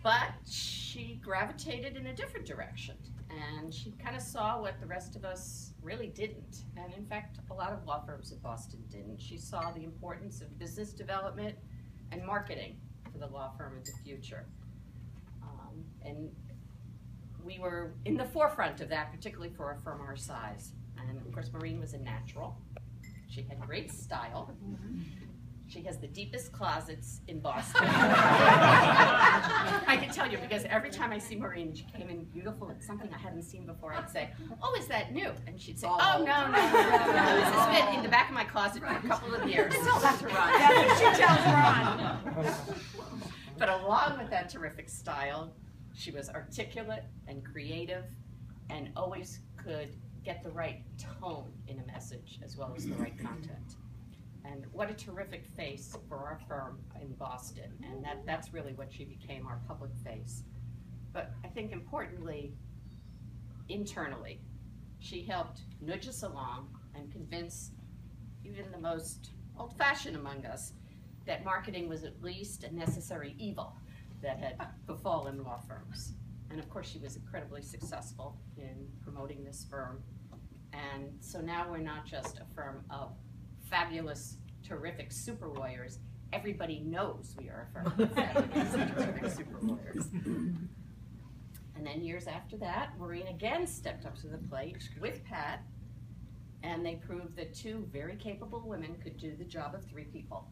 But she gravitated in a different direction, and she kind of saw what the rest of us really didn't. And in fact, a lot of law firms in Boston didn't. She saw the importance of business development and marketing for the law firm in the future. And we were in the forefront of that, particularly for a firm our size. And of course, Maureen was a natural. She had great style. She has the deepest closets in Boston. I can tell you, because every time I see Maureen, she came in beautiful. It's something I hadn't seen before. I'd say, "Oh, is that new?" And she'd say, "Oh, no. This has been in the back of my closet for a couple of years." Tell that to Ron. That's what she tells Ron. But along with that terrific style, she was articulate and creative, and always could get the right tone in a message as well as the right content. And what a terrific face for our firm in Boston, and that's really what she became, our public face. But I think importantly, internally, she helped nudge us along and convince even the most old-fashioned among us that marketing was at least a necessary evil that had befallen law firms. And of course, she was incredibly successful in promoting this firm. And so now we're not just a firm of fabulous, terrific super lawyers. Everybody knows we are a firm of fabulous, terrific super lawyers. And then years after that, Maureen again stepped up to the plate with Pat, and they proved that two very capable women could do the job of three people.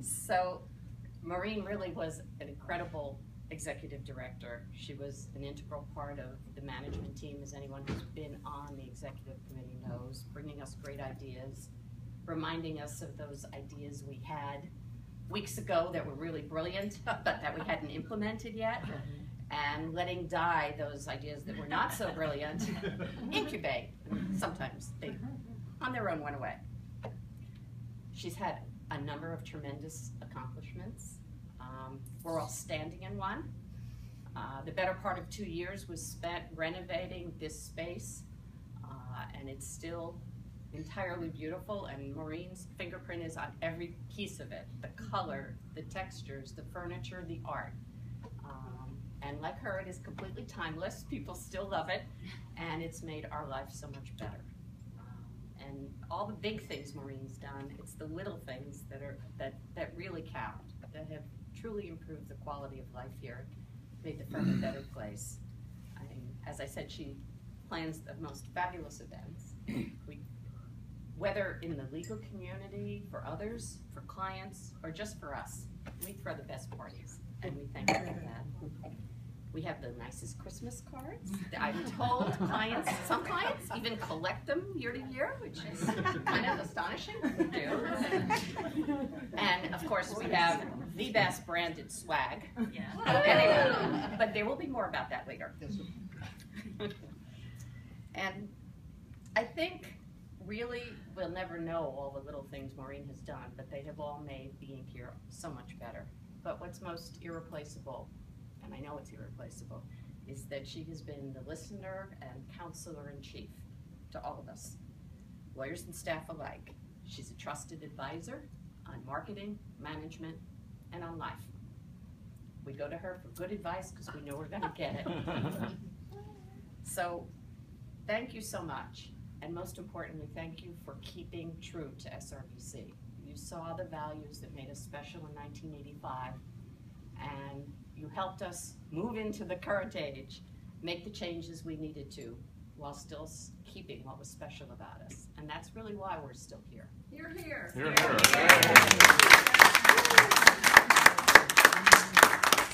So Maureen really was an incredible executive director. She was an integral part of the management team, as anyone who's been on the executive committee knows, bringing us great ideas, reminding us of those ideas we had weeks ago that were really brilliant, but that we hadn't implemented yet, and letting die those ideas that were not so brilliant, incubate. Sometimes they, on their own, went away. She's had a number of tremendous accomplishments. We're all standing in one. The better part of 2 years was spent renovating this space, and it's still entirely beautiful, and Maureen's fingerprint is on every piece of it. The color, the textures, the furniture, the art. And like her, it is completely timeless. People still love it, and it's made our life so much better. And all the big things Maureen's done, it's the little things that really count, that have truly improved the quality of life here, made the firm a better place. As I said, she plans the most fabulous events. Whether in the legal community, for others, for clients, or just for us, we throw the best parties, and we thank her for that. We have the nicest Christmas cards. I'm told some clients even collect them year to year, which is kind of astonishing. We do. And of course, we have the best branded swag. Yeah. Anyway, but there will be more about that later. And I think really we'll never know all the little things Maureen has done, but they have all made being here so much better. But what's most irreplaceable, and I know it's irreplaceable, is that she has been the listener and counselor-in-chief to all of us, lawyers and staff alike. She's a trusted advisor on marketing, management, and on life. We go to her for good advice because we know we're going to get it. So thank you so much, and most importantly, thank you for keeping true to SRBC. You saw the values that made us special in 1985, and you helped us move into the current age, make the changes we needed to, while still keeping what was special about us. And that's really why we're still here. You're here. You're here.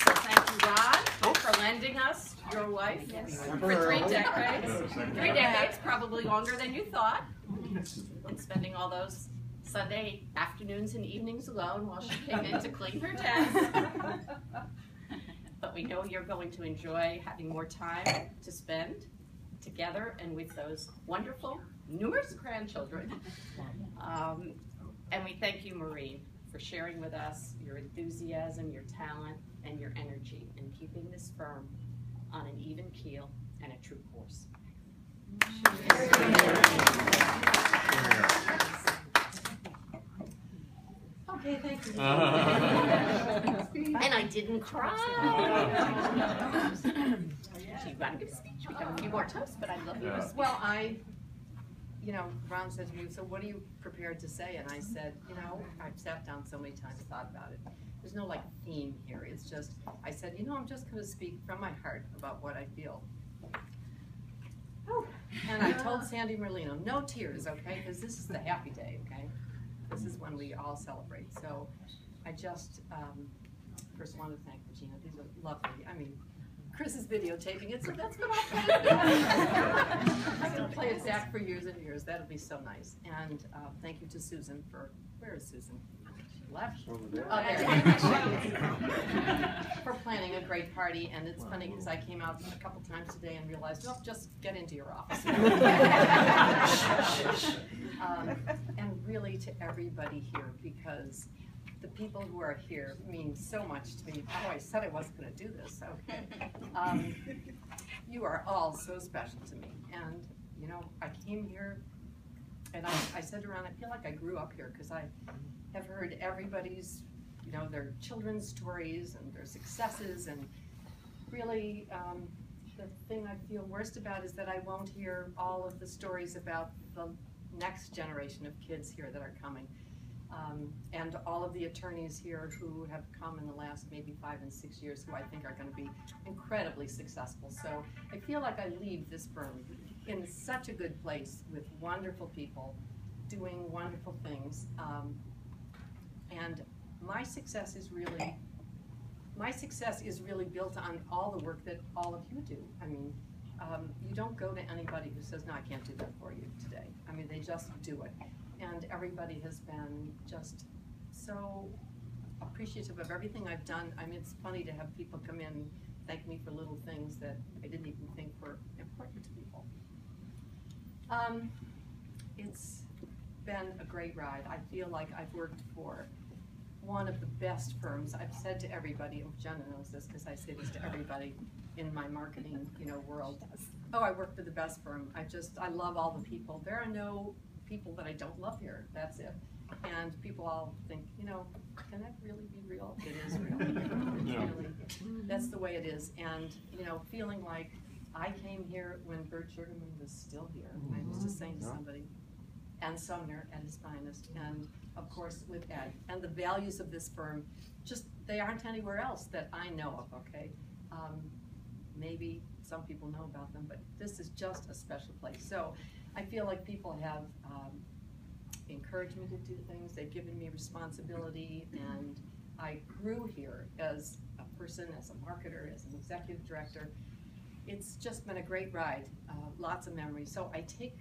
So thank you, Ron, for lending us your wife for 3 decades. 3 decades, probably longer than you thought, and spending all those Sunday afternoons and evenings alone while she came in to clean her desk. But we know you're going to enjoy having more time to spend together and with those wonderful, numerous grandchildren. And we thank you, Maureen, for sharing with us your enthusiasm, your talent, and your energy in keeping this firm on an even keel and a true course. Okay, thank you. And I didn't cry. She got to give a speech. We got a few more toasts, but I love you. Well, Ron said to me, so what are you prepared to say? And I said, I've sat down so many times, thought about it. There's no theme here. It's just, I said, I'm just going to speak from my heart about what I feel. Oh. And I told Sandy Merlino, no tears, okay? Because this is the happy day, okay? This is when we all celebrate. So I just first want to thank Regina. These are lovely. I mean, Chris is videotaping it, so that's what I'll play. I'm going to play it back for years and years. That'll be so nice. And thank you to Susan for, where is Susan? She left? Oh, there. For planning a great party. And it's funny because I came out a couple times today and realized, well, just get into your office. And really to everybody here, because the people who are here mean so much to me. Oh, I said I wasn't going to do this. Okay. You are all so special to me. And, I came here and I said to Ron, I feel like I grew up here because I have heard everybody's, their children's stories and their successes. And really, the thing I feel worst about is that I won't hear all of the stories about the next generation of kids here that are coming. And all of the attorneys here who have come in the last maybe 5 and 6 years who I think are going to be incredibly successful. So I feel like I leave this firm in such a good place with wonderful people doing wonderful things. And my success is really built on all the work that all of you do. I mean, you don't go to anybody who says, no, I can't do that for you today. I mean, they just do it. And everybody has been just so appreciative of everything I've done. I mean, it's funny to have people come in and thank me for little things that I didn't even think were important to people. It's been a great ride. I feel like I've worked for one of the best firms. I've said to everybody, Jenna knows this because I say this to everybody in my marketing, world. Oh, I work for the best firm. I love all the people. There are no people that I don't love here. That's it. And people all think, can that really be real? It is real. Really, that's the way it is. And feeling like I came here when Bert Sugarman was still here. I was just saying to somebody, and Sumner at his finest, and of course with Ed. And the values of this firm, they aren't anywhere else that I know of. Okay, maybe some people know about them, but this is just a special place. So I feel like people have encouraged me to do things. They've given me responsibility, and I grew here as a person, as a marketer, as an executive director. It's just been a great ride, lots of memories. So I take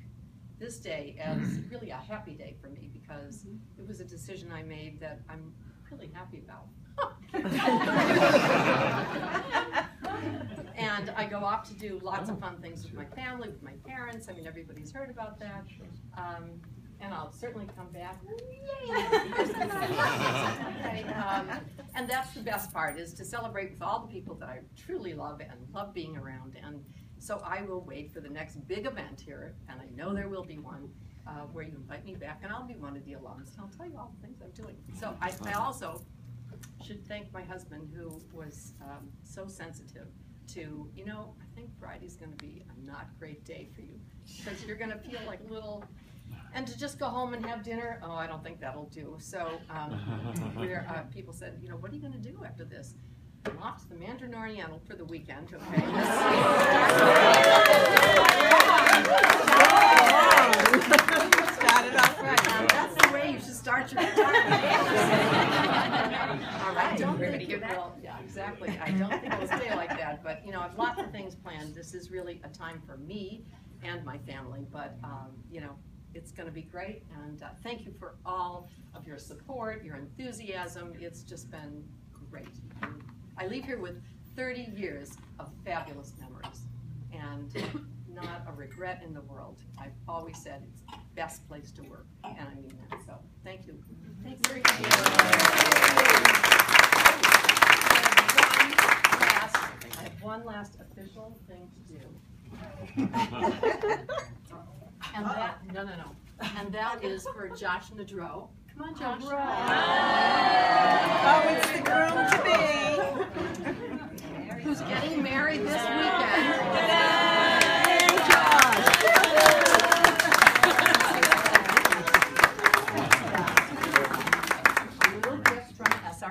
this day as really a happy day for me because it was a decision I made that I'm really happy about. And I go off to do lots of fun things with my family, with my parents. I mean, everybody's heard about that. And I'll certainly come back. And that's the best part, is to celebrate with all the people that I truly love and love being around. And so I will wait for the next big event here, and I know there will be one, where you invite me back, and I'll be one of the alums, and I'll tell you all the things I'm doing. So I also should thank my husband, who was so sensitive to, I think Friday's going to be a not great day for you, because you're going to feel like little, and to just go home and have dinner, oh, I don't think that'll do. So people said, what are you going to do after this? I'm off to the Mandarin Oriental for the weekend, okay? Started off right. That's the way you should start your retirement. All right, don't think it will. Yeah, exactly. I don't think it'll stay like that. But I've lots of things planned. This is really a time for me and my family. But it's going to be great. And thank you for all of your support, your enthusiasm. It's just been great. And I leave here with 30 years of fabulous memories, and not a regret in the world. I've always said it's the best place to work, and I mean that. So thank you. Thanks very much. I have one last official thing to do. And that, no. And that is for Josh Nadro. Come on, Josh. Oh, it's the groom to be.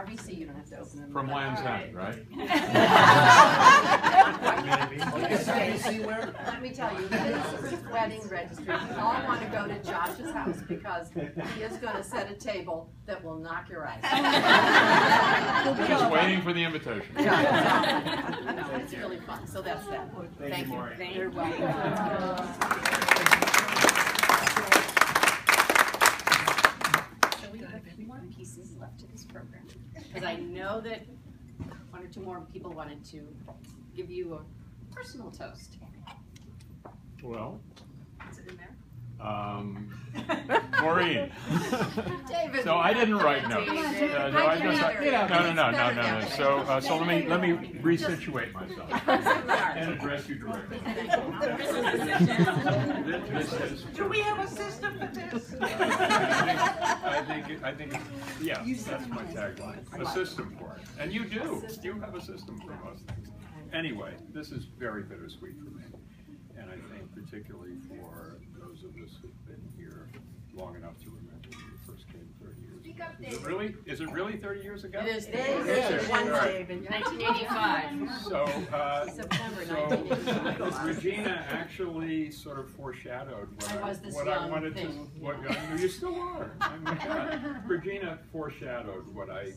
RBC, you don't have to open them. From Land's End, right? Let me tell you, his wedding registry, we all want to go to Josh's house because he is going to set a table that will knock your eyes out. Just waiting for the invitation. No, it's really fun, so that's that. Thank you, Maureen. Thank You're you. welcome. So we have a few more pieces left to this program, because I know that one or two more people wanted to give you a personal toast. Well, Is it in there? Maureen. David. So I didn't write notes. Come on, So David. I just, no. So let me Just- resituate myself and address you directly. This is. Do we have a system for this? I think, yeah, that's my tagline, a system for it. And you do, you have a system for most things. Anyway, this is very bittersweet for me. And I think particularly for those of us who've been here long enough to remember when we first came 30 years ago. Is it really 30 years ago? It is. It is. One All day. right. 1985. So, September so 1985. Regina actually sort of foreshadowed I was this what young I wanted thing. you still are. I mean, Regina foreshadowed what I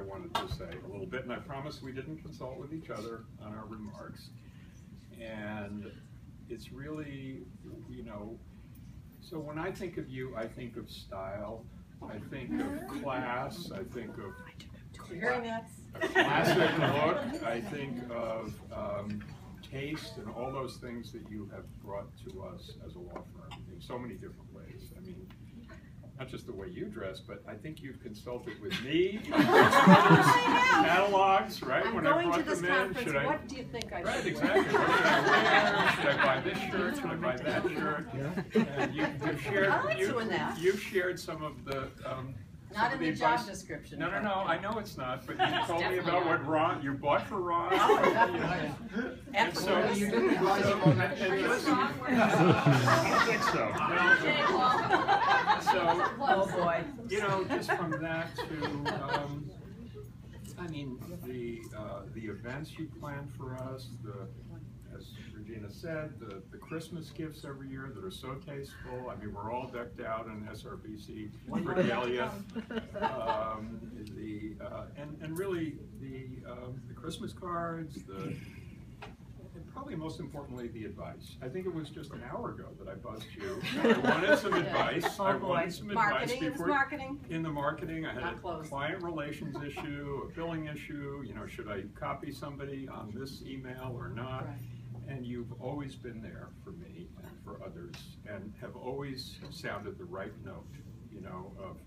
wanted to say a little bit, and I promise we didn't consult with each other on our remarks. And it's really, you know, so when I think of you, I think of style, I think of class, I think of a classic look, I think of taste and all those things that you have brought to us as a law firm in so many different ways. I mean, not just the way you dress, but I think you've consulted with me, catalogs, right? I'm when going I to brought this them in, conference, should I? what do you think I should Right, wear? exactly. What should I wear? Should I buy this shirt? Should I buy that shirt? And you've shared. I like doing that. You've shared some of the. Not some in of the job advice. description. No, but- I know it's not. But you told me definitely about what not. Ron you bought for Ron. Oh, You definitely. know. And Absolutely. so, You didn't advise him on that. I don't think so. So, Oh, boy. you know, just from that to, I mean, the events you plan for us, as Regina said, the Christmas gifts every year that are so tasteful. I mean, we're all decked out in SRBC regalia. And really the Christmas cards, and probably most importantly, the advice. I think it was just an hour ago that I buzzed you. I wanted some advice. Oh, I boy. wanted some Marketing, advice it was before. marketing. In the marketing, I had Not a close. client relations issue, a billing issue. You know, should I copy somebody on this email or not? Right. And you've always been there for me and for others, and have always sounded the right note. You know, of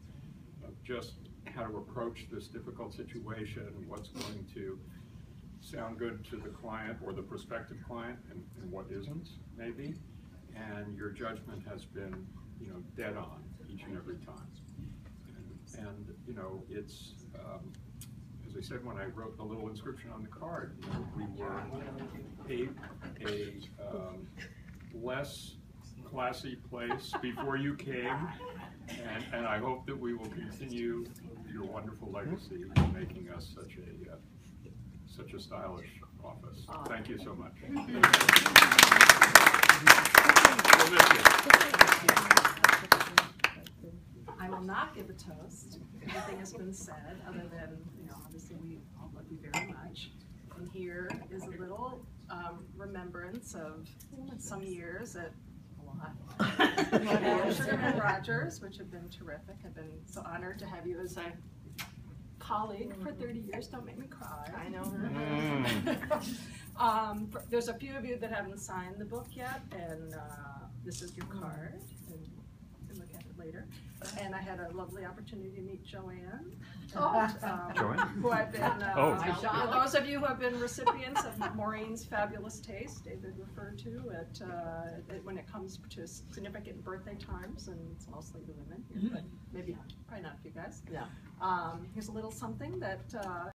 just how to approach this difficult situation, what's going to sound good to the client or the prospective client, and what isn't, maybe. And your judgment has been, you know, dead on each and every time. And you know, it's, as I said when I wrote the little inscription on the card, you know, we were a less classy place before you came, and I hope that we will continue your wonderful legacy in making us such a stylish office. Thank you so much. We'll miss you. I will not give a toast. Everything has been said, other than, you know, obviously we all love you very much. And here is a little remembrance of some years at Sugar and Rogers, which have been terrific. I've been so honored to have you as a colleague for 30 years. Don't make me cry. I know. There's a few of you that haven't signed the book yet, and this is your card, and you can look at it later. And I had a lovely opportunity to meet Joanne. Joanne? Who I've been, Oh. those of you who have been recipients of Maureen's fabulous taste, David referred to it, when it comes to significant birthday times, and it's mostly the women here, but maybe, probably not you guys. Yeah. Here's a little something that